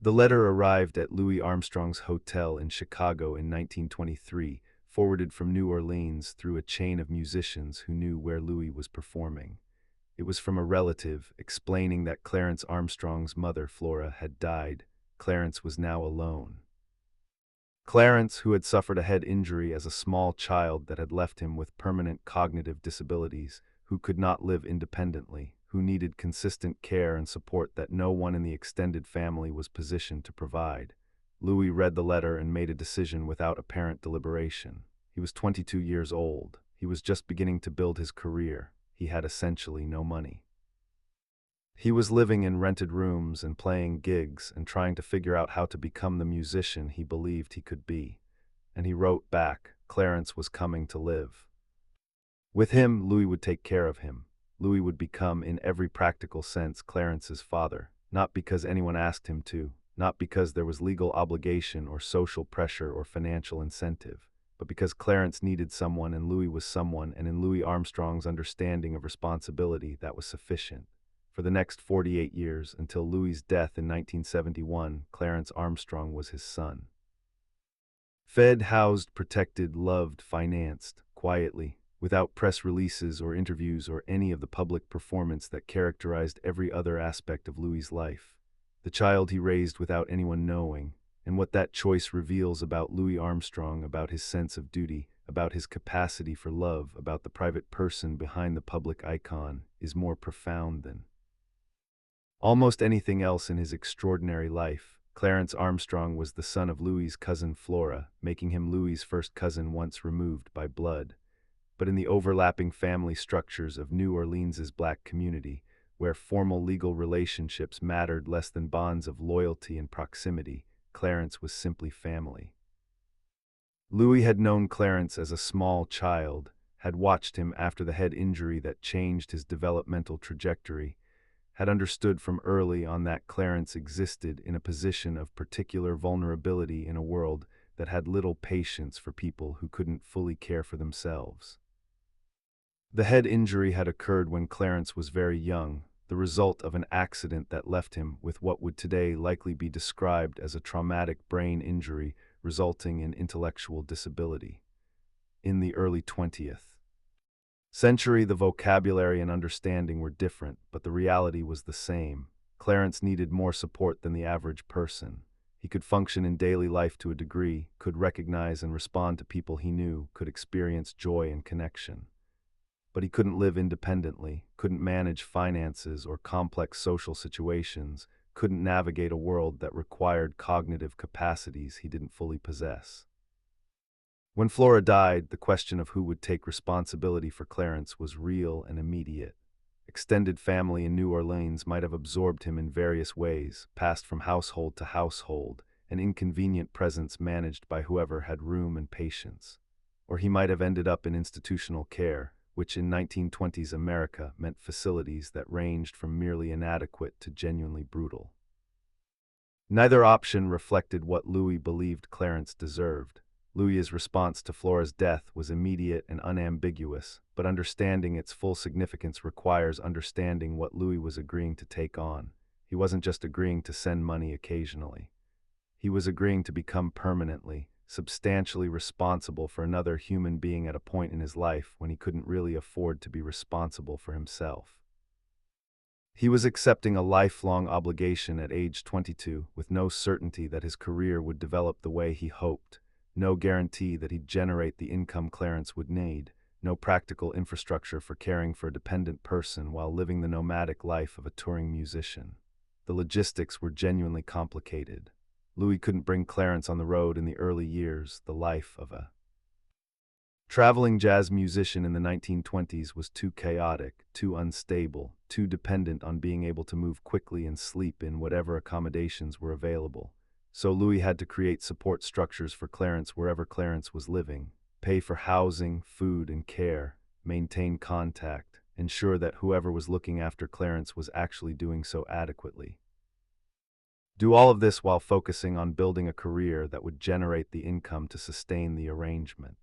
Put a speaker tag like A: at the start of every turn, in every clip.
A: The letter arrived at Louis Armstrong's hotel in Chicago in 1923, forwarded from New Orleans through a chain of musicians who knew where Louis was performing. It was from a relative, explaining that Clarence Armstrong's mother, Flora, had died. Clarence was now alone. Clarence, who had suffered a head injury as a small child that had left him with permanent cognitive disabilities, who could not live independently, who needed consistent care and support that no one in the extended family was positioned to provide. Louis read the letter and made a decision without apparent deliberation. He was 22 years old. He was just beginning to build his career. He had essentially no money. He was living in rented rooms and playing gigs and trying to figure out how to become the musician he believed he could be. And he wrote back, Clarence was coming to live. With him, Louis would take care of him. Louis would become, in every practical sense, Clarence's father, not because anyone asked him to, not because there was legal obligation or social pressure or financial incentive, but because Clarence needed someone and Louis was someone, and in Louis Armstrong's understanding of responsibility, that was sufficient. For the next 48 years, until Louis's death in 1971, Clarence Armstrong was his son. Fed, housed, protected, loved, financed, quietly, without press releases or interviews or any of the public performance that characterized every other aspect of Louis's life. The child he raised without anyone knowing, and what that choice reveals about Louis Armstrong, about his sense of duty, about his capacity for love, about the private person behind the public icon, is more profound than almost anything else in his extraordinary life. Clarence Armstrong was the son of Louis's cousin Flora, making him Louis's first cousin once removed by blood. But in the overlapping family structures of New Orleans's black community, where formal legal relationships mattered less than bonds of loyalty and proximity, Clarence was simply family. Louis had known Clarence as a small child, had watched him after the head injury that changed his developmental trajectory, had understood from early on that Clarence existed in a position of particular vulnerability in a world that had little patience for people who couldn't fully care for themselves. The head injury had occurred when Clarence was very young, the result of an accident that left him with what would today likely be described as a traumatic brain injury resulting in intellectual disability. In the early 20th century, the vocabulary and understanding were different, but the reality was the same. Clarence needed more support than the average person. He could function in daily life to a degree, could recognize and respond to people he knew, could experience joy and connection. But he couldn't live independently, couldn't manage finances or complex social situations, couldn't navigate a world that required cognitive capacities he didn't fully possess. When Flora died, the question of who would take responsibility for Clarence was real and immediate. Extended family in New Orleans might have absorbed him in various ways, passed from household to household, an inconvenient presence managed by whoever had room and patience. Or he might have ended up in institutional care, which in 1920s America meant facilities that ranged from merely inadequate to genuinely brutal. Neither option reflected what Louis believed Clarence deserved. Louis's response to Flora's death was immediate and unambiguous, but understanding its full significance requires understanding what Louis was agreeing to take on. He wasn't just agreeing to send money occasionally. He was agreeing to become permanently, substantially responsible for another human being at a point in his life when he couldn't really afford to be responsible for himself. He was accepting a lifelong obligation at age 22, with no certainty that his career would develop the way he hoped. No guarantee that he'd generate the income Clarence would need, no practical infrastructure for caring for a dependent person while living the nomadic life of a touring musician. The logistics were genuinely complicated. Louis couldn't bring Clarence on the road in the early years. The life of a traveling jazz musician in the 1920s was too chaotic, too unstable, too dependent on being able to move quickly and sleep in whatever accommodations were available. So Louis had to create support structures for Clarence wherever Clarence was living, pay for housing, food, and care, maintain contact, ensure that whoever was looking after Clarence was actually doing so adequately. Do all of this while focusing on building a career that would generate the income to sustain the arrangement.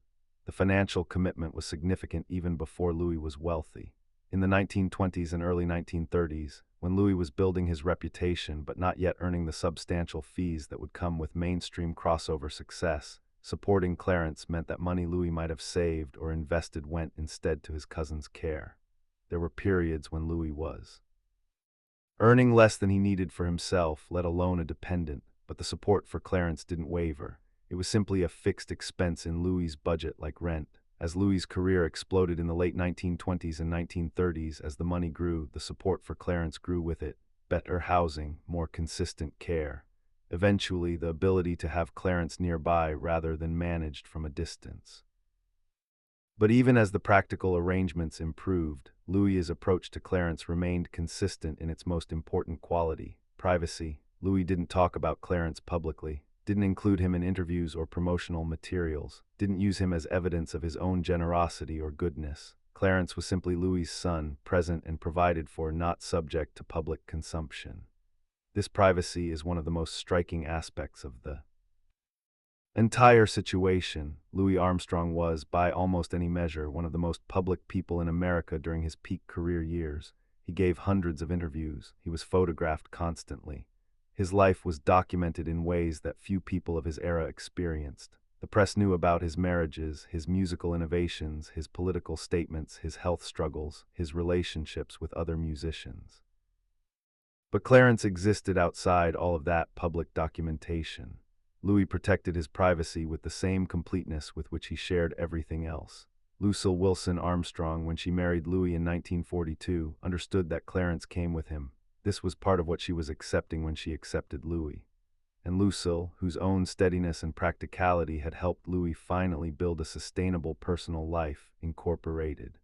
A: The financial commitment was significant even before Louis was wealthy. In the 1920s and early 1930s, when Louis was building his reputation but not yet earning the substantial fees that would come with mainstream crossover success, supporting Clarence meant that money Louis might have saved or invested went instead to his cousin's care. There were periods when Louis was earning less than he needed for himself, let alone a dependent, but the support for Clarence didn't waver. It was simply a fixed expense in Louis's budget like rent. As Louis's career exploded in the late 1920s and 1930s, as the money grew, the support for Clarence grew with it. Better housing, more consistent care. Eventually, the ability to have Clarence nearby rather than managed from a distance. But even as the practical arrangements improved, Louis's approach to Clarence remained consistent in its most important quality, privacy. Louis didn't talk about Clarence publicly, didn't include him in interviews or promotional materials, didn't use him as evidence of his own generosity or goodness. Clarence was simply Louis's son, present and provided for, not subject to public consumption. This privacy is one of the most striking aspects of the entire situation. Louis Armstrong was, by almost any measure, one of the most public people in America during his peak career years. He gave hundreds of interviews. He was photographed constantly. His life was documented in ways that few people of his era experienced. The press knew about his marriages, his musical innovations, his political statements, his health struggles, his relationships with other musicians. But Clarence existed outside all of that public documentation. Louis protected his privacy with the same completeness with which he shared everything else. Lucille Wilson Armstrong, when she married Louis in 1942, understood that Clarence came with him. This was part of what she was accepting when she accepted Louis. And Lucille, whose own steadiness and practicality had helped Louis finally build a sustainable personal life, incorporated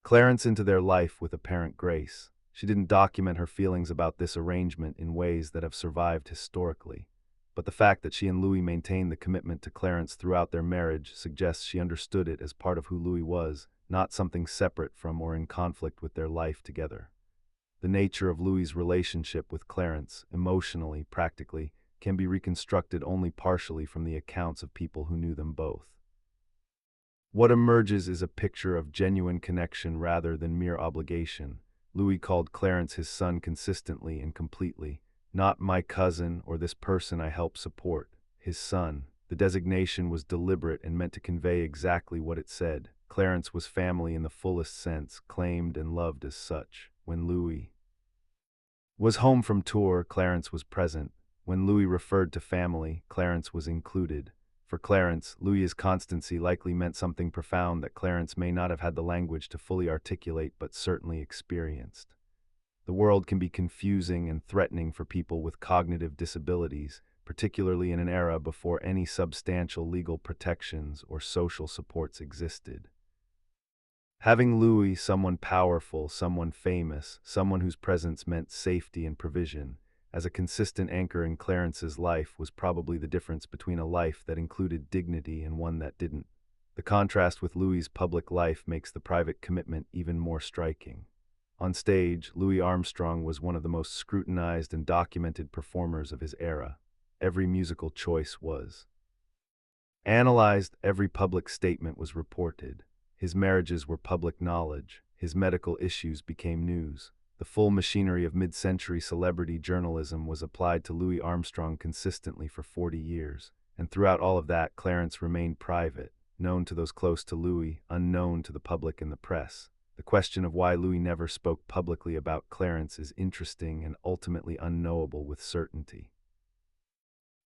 A: Clarence into their life with apparent grace. She didn't document her feelings about this arrangement in ways that have survived historically. But the fact that she and Louis maintained the commitment to Clarence throughout their marriage suggests she understood it as part of who Louis was, not something separate from or in conflict with their life together. The nature of Louis's relationship with Clarence, emotionally, practically, can be reconstructed only partially from the accounts of people who knew them both. What emerges is a picture of genuine connection rather than mere obligation. Louis called Clarence his son consistently and completely. Not my cousin or this person I help support, his son. The designation was deliberate and meant to convey exactly what it said. Clarence was family in the fullest sense, claimed and loved as such. When Louis was home from tour, Clarence was present. When Louis referred to family, Clarence was included. For Clarence, Louis's constancy likely meant something profound that Clarence may not have had the language to fully articulate but certainly experienced. The world can be confusing and threatening for people with cognitive disabilities, particularly in an era before any substantial legal protections or social supports existed. Having Louis, someone powerful, someone famous, someone whose presence meant safety and provision, as a consistent anchor in Clarence's life was probably the difference between a life that included dignity and one that didn't. The contrast with Louis's public life makes the private commitment even more striking. On stage, Louis Armstrong was one of the most scrutinized and documented performers of his era. Every musical choice was analyzed, every public statement was reported. His marriages were public knowledge, his medical issues became news. The full machinery of mid-century celebrity journalism was applied to Louis Armstrong consistently for 40 years, and throughout all of that, Clarence remained private, known to those close to Louis, unknown to the public and the press. The question of why Louis never spoke publicly about Clarence is interesting and ultimately unknowable with certainty.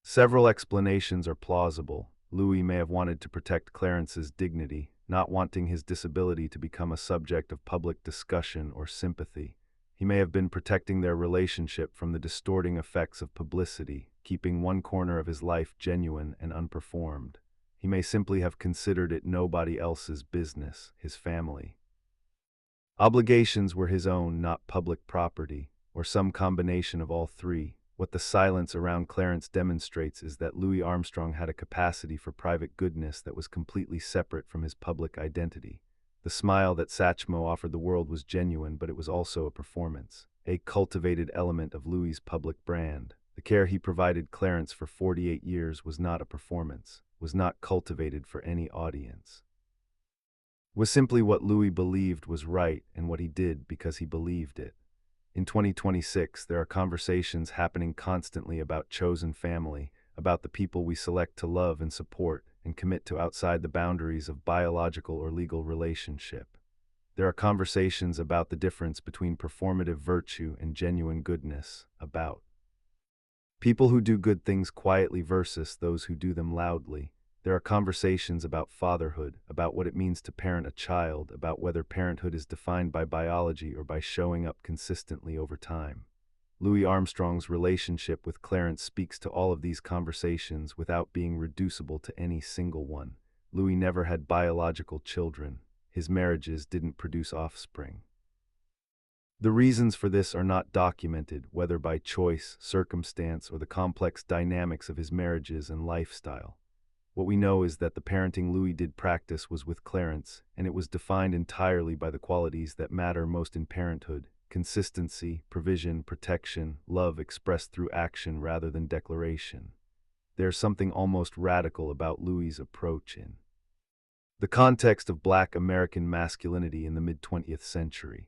A: Several explanations are plausible. Louis may have wanted to protect Clarence's dignity, not wanting his disability to become a subject of public discussion or sympathy. He may have been protecting their relationship from the distorting effects of publicity, keeping one corner of his life genuine and unperformed. He may simply have considered it nobody else's business, his family. Obligations were his own, not public property, or some combination of all three. What the silence around Clarence demonstrates is that Louis Armstrong had a capacity for private goodness that was completely separate from his public identity. The smile that Satchmo offered the world was genuine, but it was also a performance, a cultivated element of Louis's public brand. The care he provided Clarence for 48 years was not a performance, was not cultivated for any audience. was simply what Louis believed was right and what he did because he believed it. In 2026, there are conversations happening constantly about chosen family, about the people we select to love and support and commit to outside the boundaries of biological or legal relationship. There are conversations about the difference between performative virtue and genuine goodness, about people who do good things quietly versus those who do them loudly. There are conversations about fatherhood, about what it means to parent a child, about whether parenthood is defined by biology or by showing up consistently over time. Louis Armstrong's relationship with Clarence speaks to all of these conversations without being reducible to any single one. Louis never had biological children. His marriages didn't produce offspring. The reasons for this are not documented, whether by choice, circumstance, or the complex dynamics of his marriages and lifestyle. What we know is that the parenting Louis did practice was with Clarence, and it was defined entirely by the qualities that matter most in parenthood: consistency, provision, protection, love expressed through action rather than declaration. There's something almost radical about Louis's approach in the context of Black American masculinity in the mid-20th century.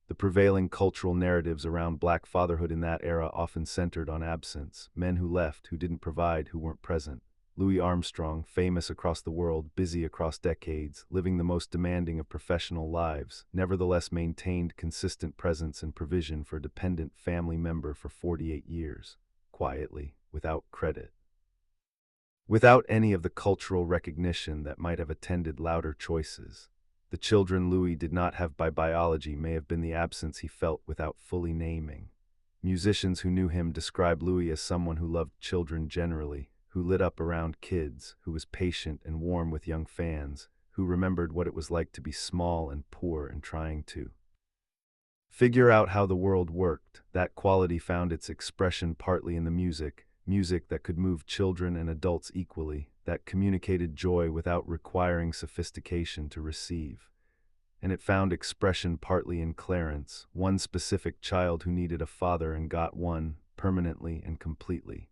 A: The prevailing cultural narratives around Black fatherhood in that era often centered on absence: men who left, who didn't provide, who weren't present. Louis Armstrong, famous across the world, busy across decades, living the most demanding of professional lives, nevertheless maintained consistent presence and provision for a dependent family member for 48 years, quietly, without credit. Without any of the cultural recognition that might have attended louder choices. The children Louis did not have by biology may have been the absence he felt without fully naming. Musicians who knew him describe Louis as someone who loved children generally, who lit up around kids, who was patient and warm with young fans, who remembered what it was like to be small and poor and trying to figure out how the world worked. That quality found its expression partly in the music that could move children and adults equally, that communicated joy without requiring sophistication to receive. And it found expression partly in Clarence, one specific child who needed a father and got one, permanently and completely.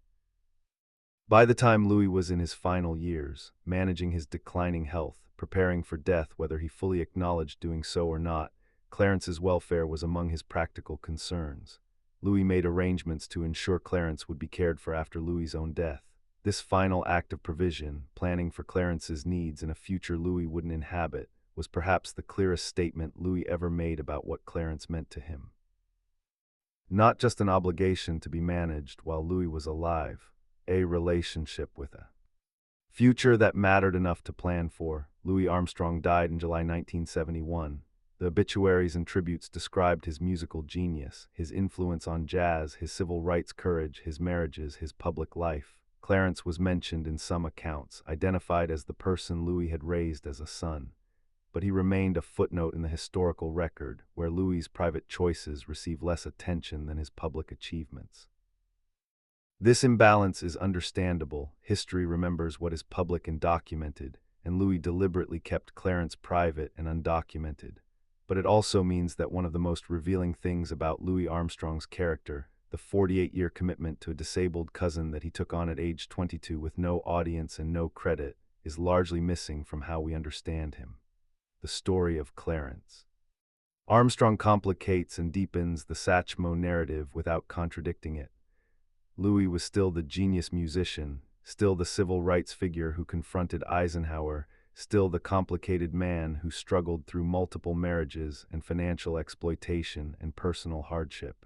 A: By the time Louis was in his final years, managing his declining health, preparing for death whether he fully acknowledged doing so or not, Clarence's welfare was among his practical concerns. Louis made arrangements to ensure Clarence would be cared for after Louis's own death. This final act of provision, planning for Clarence's needs in a future Louis wouldn't inhabit, was perhaps the clearest statement Louis ever made about what Clarence meant to him. Not just an obligation to be managed while Louis was alive, a relationship with a future that mattered enough to plan for. Louis Armstrong died in July 1971. The obituaries and tributes described his musical genius, his influence on jazz, his civil rights courage, his marriages, his public life. Clarence was mentioned in some accounts, identified as the person Louis had raised as a son. But he remained a footnote in the historical record, where Louis's private choices receive less attention than his public achievements. This imbalance is understandable. History remembers what is public and documented, and Louis deliberately kept Clarence private and undocumented. But it also means that one of the most revealing things about Louis Armstrong's character, the 48-year commitment to a disabled cousin that he took on at age 22 with no audience and no credit, is largely missing from how we understand him. The story of Clarence. Armstrong complicates and deepens the Satchmo narrative without contradicting it. Louis was still the genius musician, still the civil rights figure who confronted Eisenhower, still the complicated man who struggled through multiple marriages and financial exploitation and personal hardship.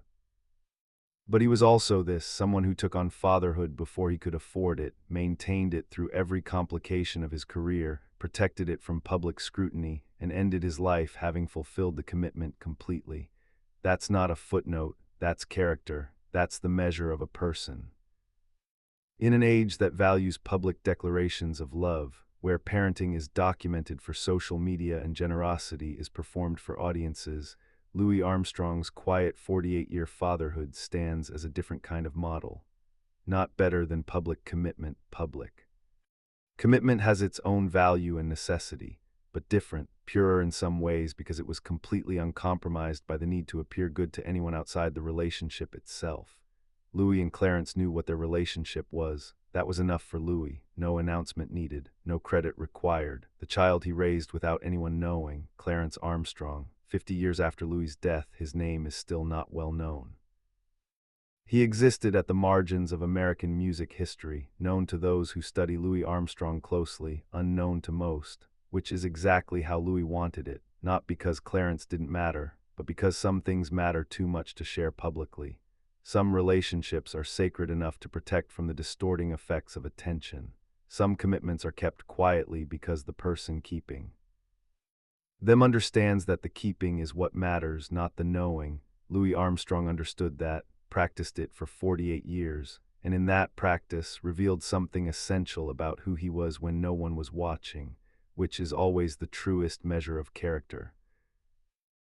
A: But he was also someone who took on fatherhood before he could afford it, maintained it through every complication of his career, protected it from public scrutiny, and ended his life having fulfilled the commitment completely. That's not a footnote, that's character, that's the measure of a person. In an age that values public declarations of love, where parenting is documented for social media and generosity is performed for audiences, Louis Armstrong's quiet 48-year fatherhood stands as a different kind of model. Not better than public commitment. Public commitment has its own value and necessity, but different, purer in some ways because it was completely uncompromised by the need to appear good to anyone outside the relationship itself. Louis and Clarence knew what their relationship was. That was enough for Louis. No announcement needed, no credit required. The child he raised without anyone knowing, Clarence Armstrong. 50 years after Louis's death, his name is still not well known. He existed at the margins of American music history, known to those who study Louis Armstrong closely, unknown to most, which is exactly how Louis wanted it, not because Clarence didn't matter, but because some things matter too much to share publicly. Some relationships are sacred enough to protect from the distorting effects of attention. Some commitments are kept quietly because the person keeping them understands that the keeping is what matters, not the knowing. Louis Armstrong understood that, practiced it for 48 years, and in that practice revealed something essential about who he was when no one was watching, which is always the truest measure of character.